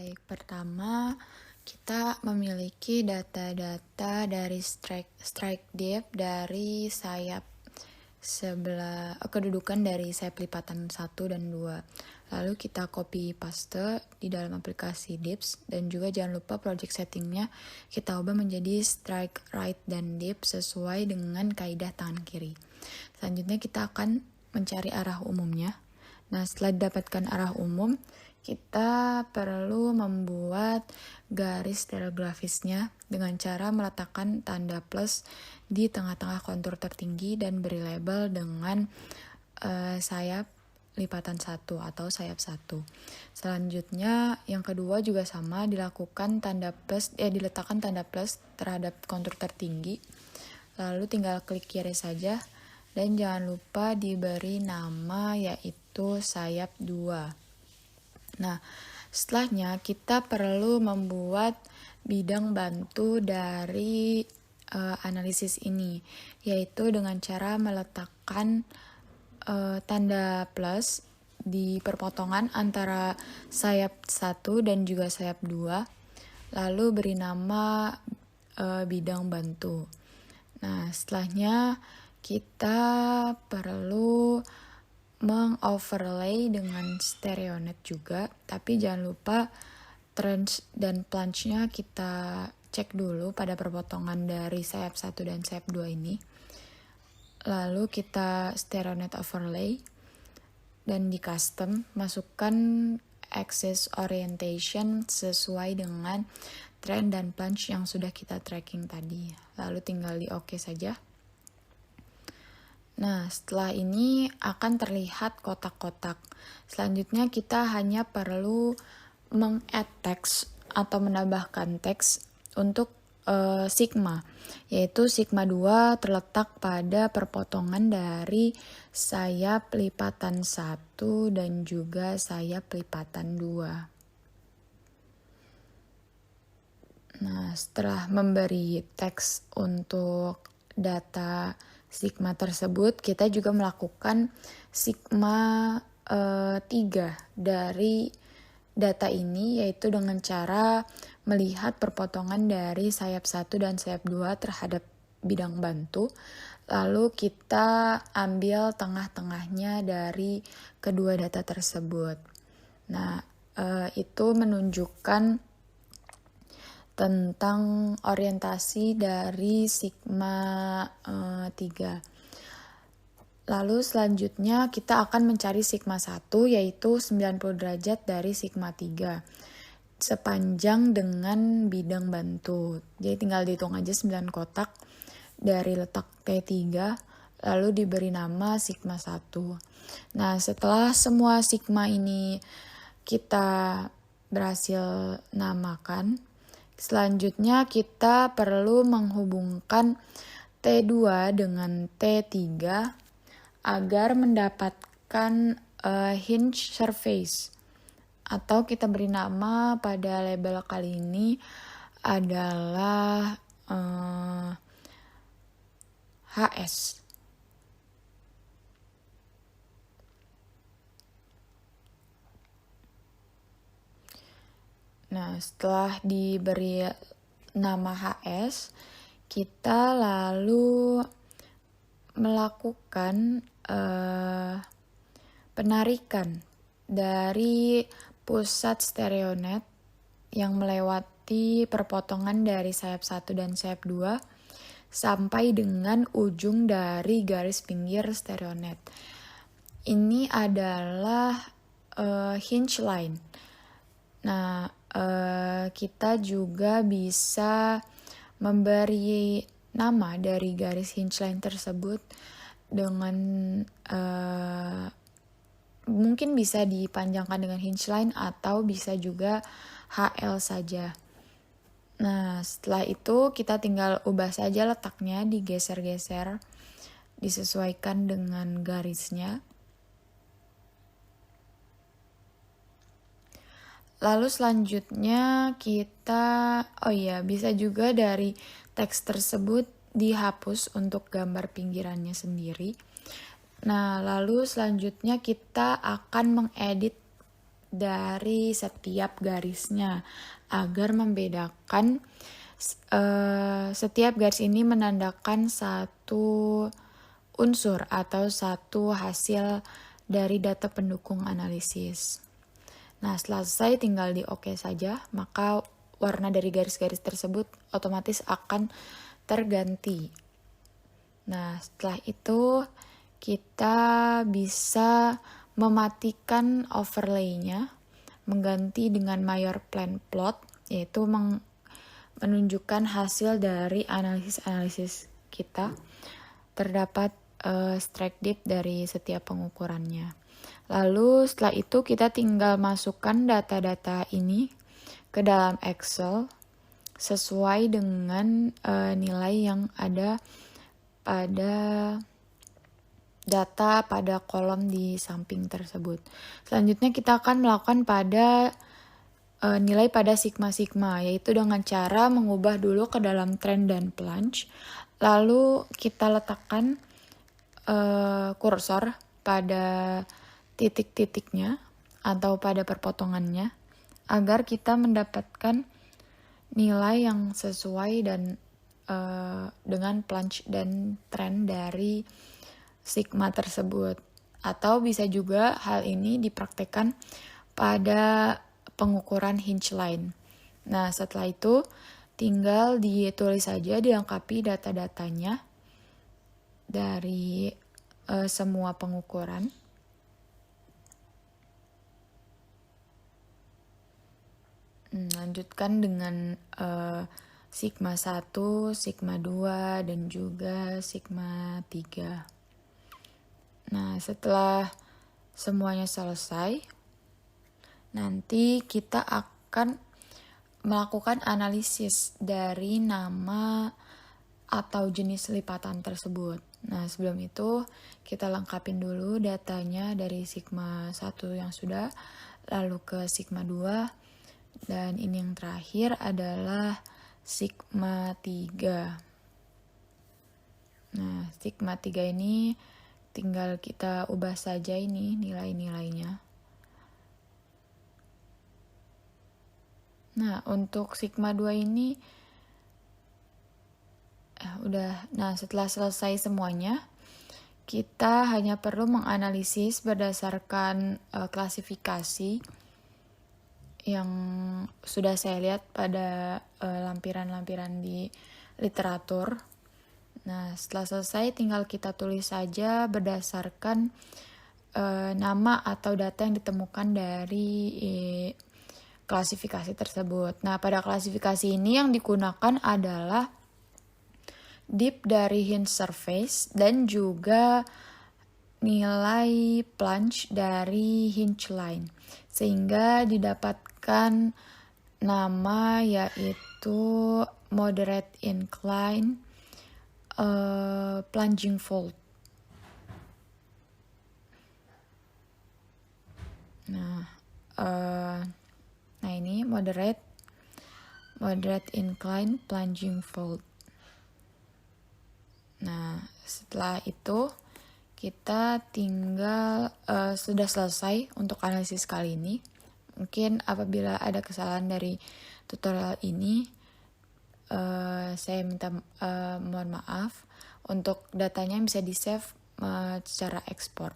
Baik, pertama kita memiliki data-data dari strike depth dari sayap sebelah kedudukan dari sayap lipatan 1 dan 2. Lalu kita copy paste di dalam aplikasi Dips, dan juga jangan lupa project settingnya kita ubah menjadi strike right dan dip sesuai dengan kaidah tangan kiri. Selanjutnya kita akan mencari arah umumnya. Nah, setelah didapatkan arah umum, kita perlu membuat garis telegrafisnya dengan cara meletakkan tanda plus di tengah-tengah kontur tertinggi dan beri label dengan sayap lipatan 1 atau sayap 1. Selanjutnya yang kedua juga sama, dilakukan diletakkan tanda plus terhadap kontur tertinggi. Lalu tinggal klik kiri saja dan jangan lupa diberi nama yaitu sayap 2. Nah, setelahnya kita perlu membuat bidang bantu dari analisis ini, yaitu dengan cara meletakkan tanda plus di perpotongan antara sayap 1 dan juga sayap 2, lalu beri nama bidang bantu. Nah, setelahnya kita perlu mengoverlay dengan stereonet juga, tapi jangan lupa trench dan plunge-nya kita cek dulu pada perpotongan dari sayap 1 dan sayap 2 ini. Lalu kita stereonet overlay dan di custom masukkan axis orientation sesuai dengan trend dan plunge yang sudah kita tracking tadi. Lalu tinggal di OK saja. Nah, setelah ini akan terlihat kotak-kotak. Selanjutnya kita hanya perlu meng-add teks atau menambahkan teks untuk sigma, yaitu sigma 2 terletak pada perpotongan dari sayap lipatan 1 dan juga sayap lipatan 2. Nah, setelah memberi teks untuk data sigma tersebut, kita juga melakukan sigma 3 dari data ini, yaitu dengan cara melihat perpotongan dari sayap 1 dan sayap 2 terhadap bidang bantu. Lalu kita ambil tengah-tengahnya dari kedua data tersebut. Nah, itu menunjukkan tentang orientasi dari sigma 3. Lalu selanjutnya kita akan mencari sigma 1, yaitu 90 derajat dari sigma 3 sepanjang dengan bidang bantu. Jadi tinggal dihitung aja 9 kotak dari letak T3, lalu diberi nama sigma 1. Nah, setelah semua sigma ini kita berhasil namakan, selanjutnya kita perlu menghubungkan T2 dengan T3 agar mendapatkan hinge surface, atau kita beri nama pada label kali ini adalah HS. Nah, setelah diberi nama HS, kita lalu melakukan penarikan dari pusat stereonet yang melewati perpotongan dari sayap 1 dan sayap 2 sampai dengan ujung dari garis pinggir stereonet. Ini adalah hinge line. Nah, kita juga bisa memberi nama dari garis hinge line tersebut dengan mungkin bisa dipanjangkan dengan hinge line atau bisa juga HL saja. Nah, setelah itu kita tinggal ubah saja letaknya, digeser-geser, disesuaikan dengan garisnya. Lalu selanjutnya kita, bisa juga dari teks tersebut dihapus untuk gambar pinggirannya sendiri. Nah, lalu selanjutnya kita akan mengedit dari setiap garisnya agar membedakan setiap garis ini menandakan satu unsur atau satu hasil dari data pendukung analisis. Nah, selesai tinggal di OK saja, maka warna dari garis-garis tersebut otomatis akan terganti. Nah, setelah itu kita bisa mematikan overlay-nya, mengganti dengan major plan plot, yaitu menunjukkan hasil dari analisis kita. Terdapat strike depth dari setiap pengukurannya. Lalu setelah itu kita tinggal masukkan data-data ini ke dalam Excel sesuai dengan nilai yang ada pada data pada kolom di samping tersebut. Selanjutnya kita akan melakukan pada nilai pada sigma-sigma, yaitu dengan cara mengubah dulu ke dalam trend dan plunge, lalu kita letakkan kursor pada titik-titiknya atau pada perpotongannya agar kita mendapatkan nilai yang sesuai dan dengan plunge dan trend dari sigma tersebut. Atau bisa juga hal ini dipraktekkan pada pengukuran hinge line. Nah, setelah itu tinggal ditulis saja, dilengkapi data-datanya dari semua pengukuran. Lanjutkan dengan sigma 1, sigma 2, dan juga sigma 3. Nah, setelah semuanya selesai, nanti kita akan melakukan analisis dari nama atau jenis lipatan tersebut. Nah, sebelum itu kita lengkapin dulu datanya dari sigma 1 yang sudah, lalu ke sigma 2, dan ini yang terakhir adalah sigma 3. Nah, sigma 3 ini tinggal kita ubah saja ini nilai-nilainya. Nah, untuk sigma 2 ini Nah, setelah selesai semuanya, kita hanya perlu menganalisis berdasarkan klasifikasi yang sudah saya lihat pada lampiran-lampiran di literatur. Nah, setelah selesai tinggal kita tulis saja berdasarkan nama atau data yang ditemukan dari klasifikasi tersebut. Nah, pada klasifikasi ini yang digunakan adalah dip dari hinge surface dan juga nilai plunge dari hinge line, sehingga didapatkan nama yaitu moderate incline plunging fold. Nah ini moderate incline plunging fold. Nah, setelah itu kita tinggal sudah selesai untuk analisis kali ini. Mungkin apabila ada kesalahan dari tutorial ini, saya minta mohon maaf. Untuk datanya bisa di-save secara ekspor.